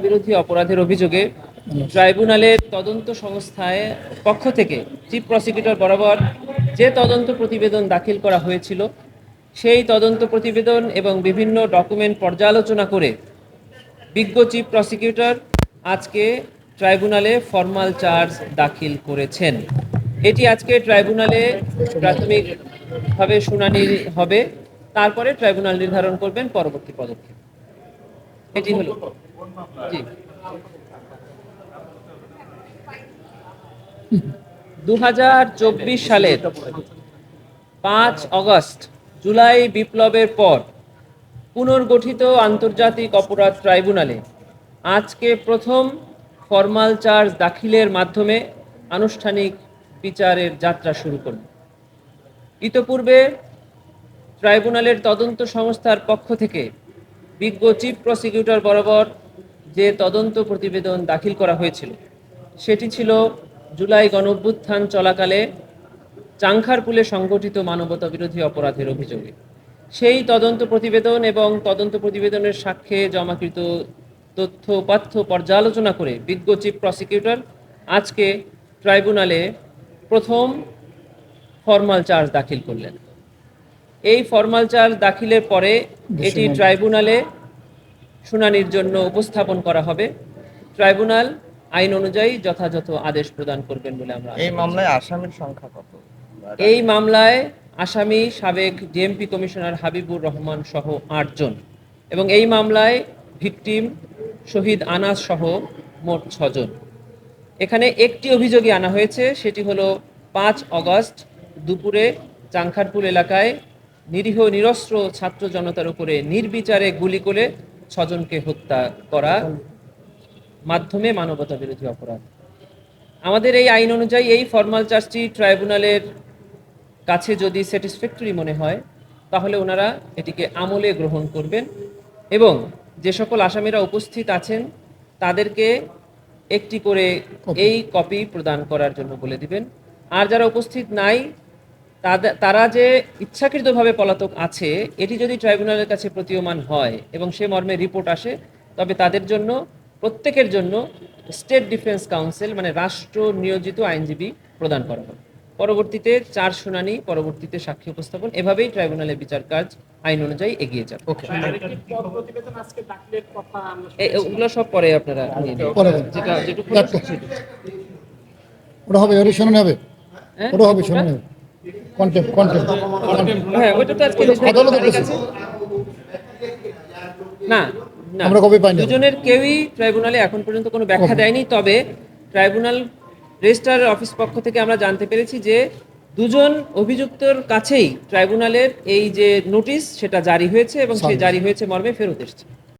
বিরোধী অপরাধের অভিযোগে ট্রাইব্যুনালের তদন্ত সংস্থায় পক্ষ থেকে চিফ প্রসিকিউটর বরাবর যে তদন্ত প্রতিবেদন দাখিল করা হয়েছিল সেই তদন্ত প্রতিবেদন এবং বিভিন্ন ডকুমেন্ট পর্যালোচনা করে বিজ্ঞ চিফ প্রসিকিউটর আজকে ট্রাইব্যুনালে ফরমাল চার্জ দাখিল করেছেন। এটি আজকে ট্রাইব্যুনালে প্রাথমিকভাবে শুনানি হবে, তারপরে ট্রাইব্যুনাল নির্ধারণ করবেন পরবর্তী পদক্ষেপ। এটি হলো জি 2024 সালের 5 অগস্ট জুলাই বিপ্লবের পর পুনর্গঠিত আন্তর্জাতিক অপরাধ ট্রাইব্যুনালে আজকে প্রথম ফরমাল চার্জ দাখিলের মাধ্যমে আনুষ্ঠানিক বিচারের যাত্রা শুরু করল। ইতোপূর্বে ট্রাইব্যুনালের তদন্ত সংস্থার পক্ষ থেকে বিজ্ঞ চিফ প্রসিকিউটর বরাবর যে তদন্ত প্রতিবেদন দাখিল করা হয়েছিল সেটি ছিল জুলাই গণঅভ্যুত্থান চলাকালে চাংখারপুলে সংগঠিত মানবতা বিরোধী অপরাধের অভিযোগে সেই তদন্ত প্রতিবেদন এবং তদন্ত প্রতিবেদনের সাক্ষ্যে জমাকৃত তথ্য উপাত্ত পর্যালোচনা করে বিজ্ঞ চিফ প্রসিকিউটর আজকে ট্রাইব্যুনালে প্রথম ফরমাল চার্জ দাখিল করলেন। এই ফরমাল চার্জ দাখিলের পরে এটি ট্রাইব্যুনালে শুনানির জন্য উপস্থাপন করা হবে। ট্রাইব্যুনাল আইন অনুযায়ী যথাযথ আদেশ প্রদান করবেন বলে আমরা এই মামলায় আসামির সংখ্যা কত? এই মামলায় আসামি সাবেক ডিএমপি কমিশনার হাবিবুর রহমান সহ 8 জন এবং এই মামলায় ভিকটিম শহীদ আনাস সহ মোট 6 জন। এখানে একটি অভিযোগই আনা হয়েছে, সেটি হলো 5 অগস্ট দুপুরে চাংখারপুল এলাকায় নিরীহ নিরস্ত্র ছাত্র জনতার উপরে নির্বিচারে গুলি করে 6 জনকে হত্যা করা মাধ্যমে মানবতা বিরোধী অপরাধ। আমাদের এই আইন অনুযায়ী এই ফরমাল চার্জটি ট্রাইব্যুনালের কাছে যদি স্যাটিসফ্যাক্টরি মনে হয় তাহলে ওনারা এটিকে আমলে গ্রহণ করবেন এবং যে সকল আসামিরা উপস্থিত আছেন তাদেরকে একটি করে এই কপি প্রদান করার জন্য বলে দিবেন। আর যারা উপস্থিত নাই তারা যে ইচ্ছাকৃতভাবে পলাতক আছে এটি যদি ট্রাইব্যুনালের কাছে প্রতীয়মান হয় এবং সে মর্মে রিপোর্ট আসে তবে তাদের জন্য প্রত্যেকের জন্য স্টেট ডিফেন্স কাউন্সিল মানে রাষ্ট্র নিয়োজিত আইনজীবী প্রদান করা হবে। পরবর্তীতে 4 শুনানি, পরবর্তীতে সাক্ষী উপস্থাপন, এভাবেই ট্রাইব্যুনালের বিচার কাজ আইন অনুযায়ী এগিয়ে যাবে। ওগুলো সব পরে আপনারা নিয়ে নেবেন। যেটা যেটুকু ওটা হবে, ওটা শুনানি হবে, ওটা হবে শুনানি হবে। হ্যাঁ, ওইটা তো আজকে না না আমরা কপি পাইনি। দুজনের কেউই ট্রাইব্যুনালে এখন পর্যন্ত কোনো ব্যাখ্যা দেয়নি। তবে ট্রাইব্যুনাল রেজিস্ট্রার অফিস পক্ষ থেকে আমরা জানতে পেরেছি যে দুজন অভিযুক্তর কাছেই ট্রাইব্যুনালের এই যে নোটিশ সেটা জারি হয়েছে এবং সেই জারি হয়েছে মর্মে ফেরত এসেছে।